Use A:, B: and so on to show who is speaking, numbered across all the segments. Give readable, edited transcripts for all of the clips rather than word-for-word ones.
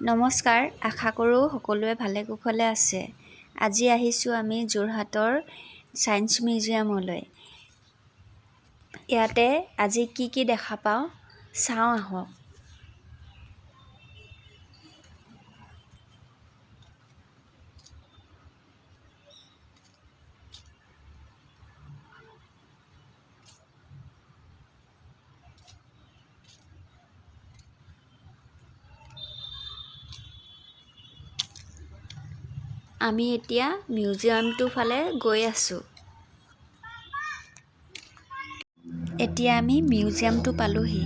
A: নমস্কাৰ, আশা কৰোঁ সকলোৱে ভালে কুশলে আছে। আজি আহিছোঁ আমি যোৰহাটৰ ছায়েন্স মিউজিয়ামলৈ। ইয়াতে আজি কি দেখা পাওঁ চাওঁ আহক। আমি এতিয়া মিউজিয়ামটোৰ ফালে গৈ আছোঁ। এতিয়া আমি মিউজিয়ামটো পালোহি।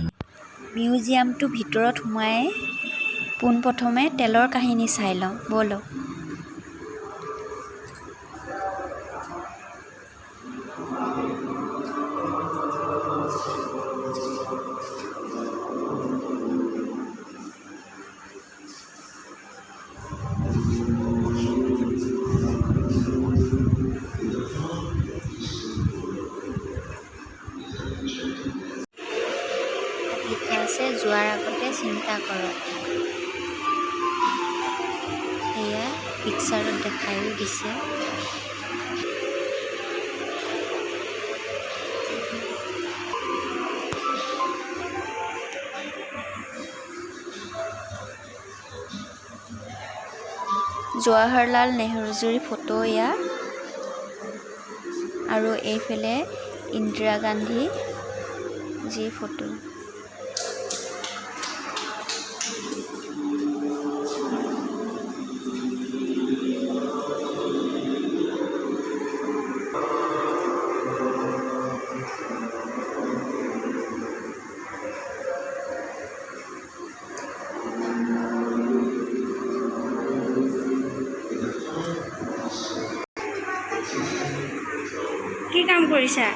A: মিউজিয়ামটোৰ ভিতৰত সোমাই পোনপ্ৰথমে তেলৰ কাহিনী চাই লওঁ ব'লক। লিখা আছে যোৱাৰ আগতে চিন্তা কৰক। এয়া পিকচাৰত দেখাইও দিছে। জৱাহৰলাল নেহৰুজীৰ ফটো এয়া, আৰু এইফালে ইন্দিৰা গান্ধী যি ফটো। কি কাম কৰিছা?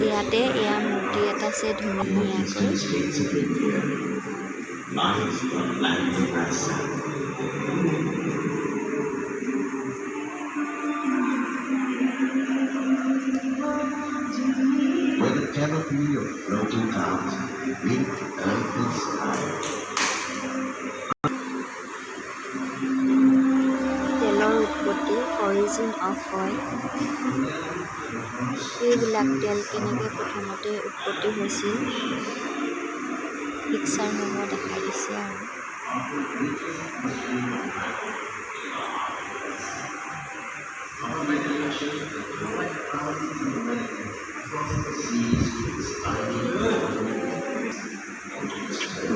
A: ইয়াতে এয়া মূৰ্তি এটা আছে ধুনীয়াকৈ।
B: Where the canopy of floating clouds meet the earthly sky.
A: তেলৰ উৎপত্তি, অৰিজিন অফ অইল। এইবিলাক তেল কেনেকৈ প্ৰথমতে উৎপত্তি হৈছিল পিকচাৰসমূহ দেখাই দিছে আৰু।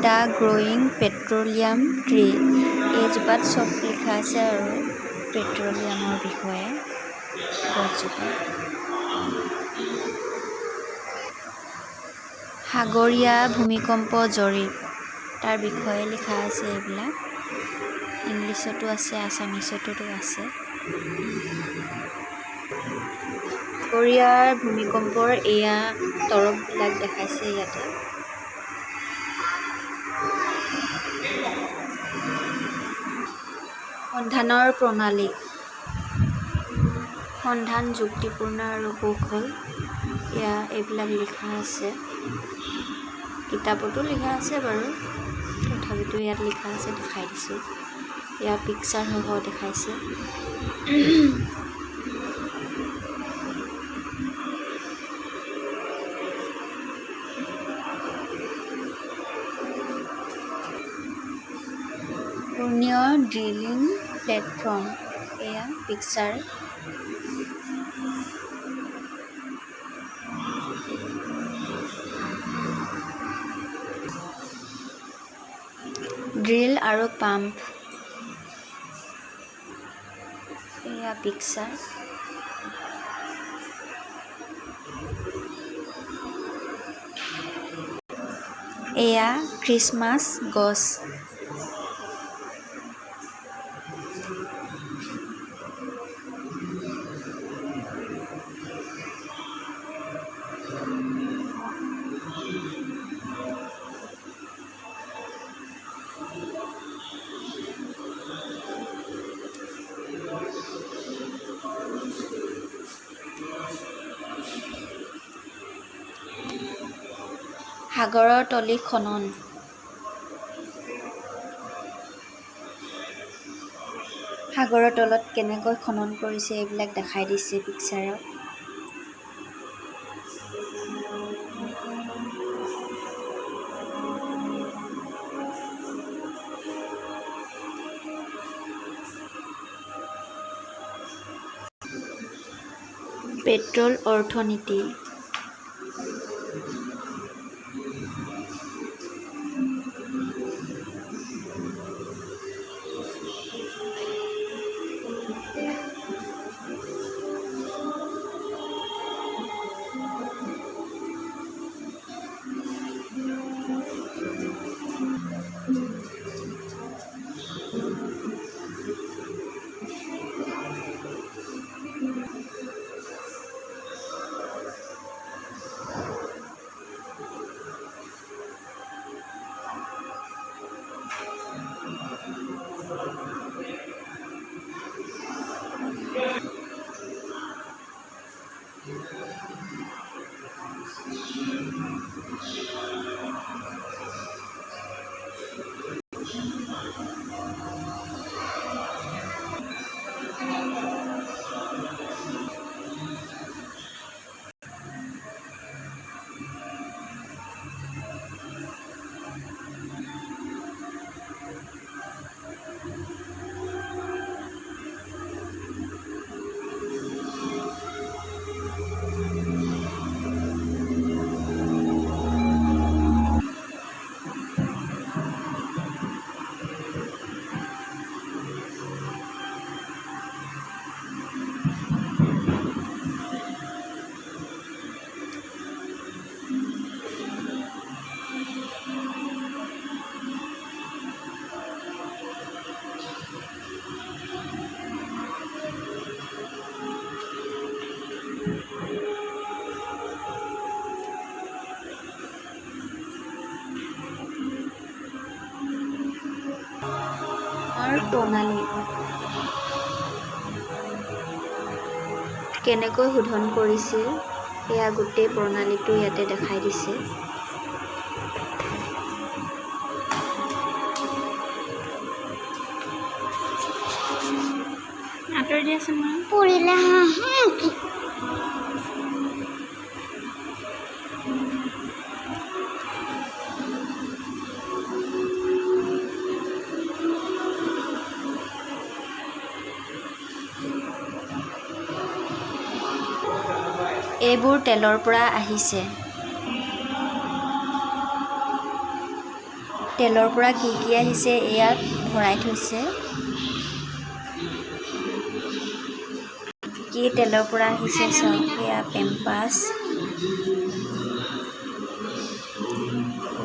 A: দ্য গ্ৰ'য়িং পেট্ৰলিয়াম ট্ৰী, এইজোপাত চব লিখা আছে আৰু পেট্ৰলিয়ামৰ বিষয়ে গছজোপাত। সাগৰীয় ভূমিকম্প জৰীপ, তাৰ বিষয়ে লিখা আছে। এইবিলাক ইংলিছতো আছে, আছামিছতো আছে। সাগৰীয় ভূমিকম্পৰ এয়া তৰফবিলাক দেখাইছে ইয়াতে। সন্ধানৰ প্ৰণালী, সন্ধান যুক্তিপূৰ্ণ আৰু কৌশল, এইবিলাক লিখা আছে। কিতাপতো লিখা আছে বাৰু, তথাপিতো ইয়াত লিখা আছে, দেখাই দিছোঁ। ইয়াৰ পিকচাৰ সহ দেখাইছে। পূৰ্ণীয় ড্ৰিলিং প্লেটফৰ্ম, এয়া পিকচাৰ। ড্ৰিল আৰু পাম্প, এয়া পিকচাৰ। এয়া খ্ৰীষ্টমাছ গছ। সাগৰৰ তলি খনন। সাগৰৰ তলত কেনেকৈ খনন কৰিছে এইবিলাক দেখাই দিছে পিকচাৰত। পেট্ৰল অৰ্থনীতি। প্ৰণালী কেনেকৈ শোধন কৰিছিল এয়া গোটেই প্ৰণালীটো ইয়াতে দেখাই দিছে। আঁতৰি দিয়াচোন পৰিলে এইবোৰ তেলৰ পৰা আহিছে। তেলৰ পৰা কি আহিছে ইয়াত ভৰাই থৈছে। কি তেলৰ পৰা আহিছে চাওক, এয়া পেম্পাছ,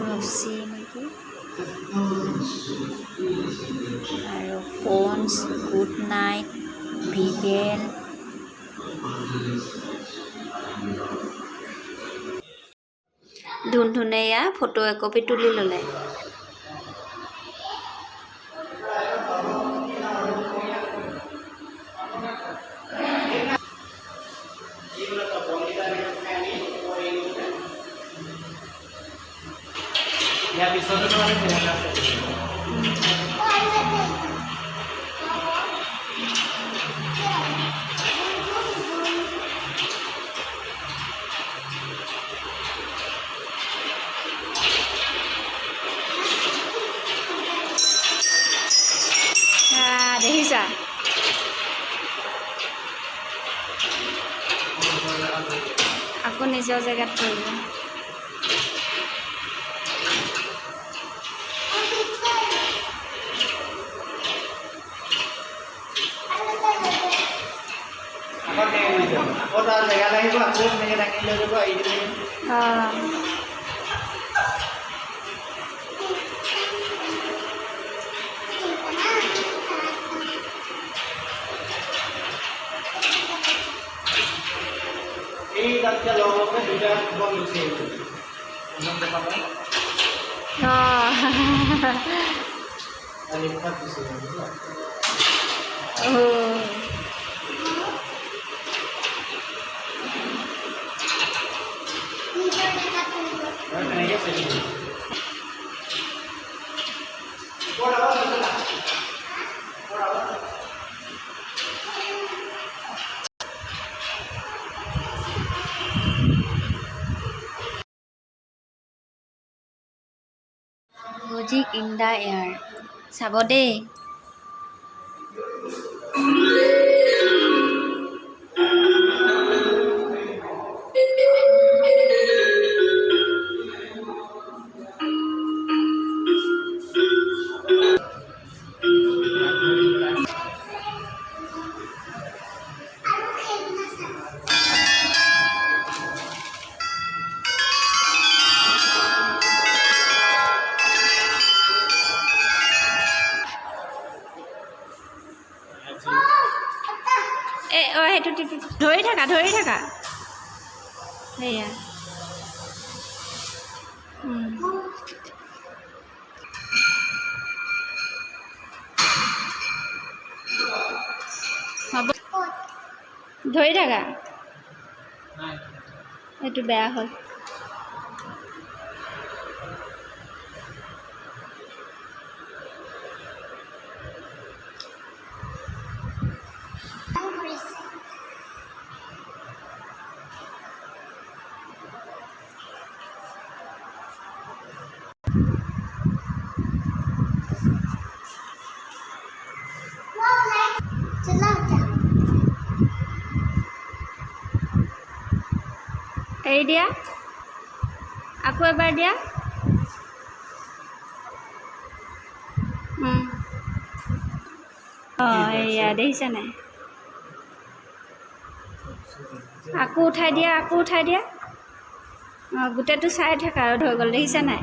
A: ৰছী নেকি, আৰু পন্স, গুড নাইট, ভিভেন, ধুনধুনেয়া ফটো একপি তুলি ল'লে। দেখিছা আকৌ নিজৰ জেগাত পৰিব। মিউজিক ইন দ্য এয়াৰ চাব দেই। সেইটো ধৰি থাকা সেয়া হ'ব ধৰি থাকা এইটো বেয়া হ'ল। এৰি দিয়া আকৌ এবাৰ দিয়া। এয়া দেখিছা নাই আকৌ উঠাই দিয়া গোটেইটো চাই থাকা আৰু ধৰি গ'ল দেখিছা নাই।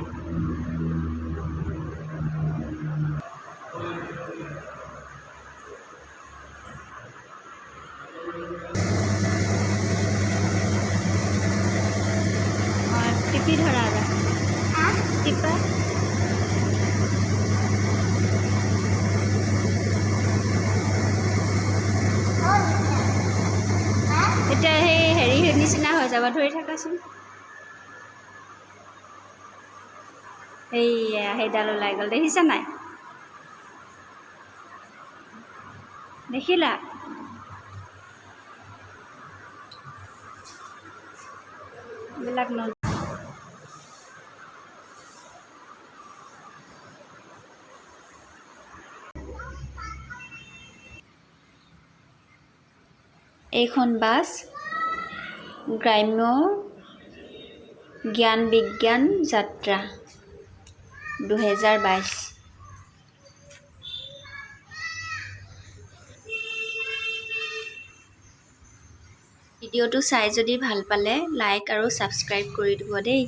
A: টিপি ধৰা টিপা এতিয়া সেই হেৰি নিচিনা হৈ যাব ধৰি থাকাচোন। সেইডাল ওলাই গ'ল দেখিছা নাই দেখিলা। এইবিলাক এইখন বাছ গ্ৰাম্য জ্ঞান বিজ্ঞান যাত্ৰা 2022। ভিডিঅ'টো চাই যদি ভাল পালে লাইক আৰু ছাবস্ক্ৰাইব কৰি দিব দেই।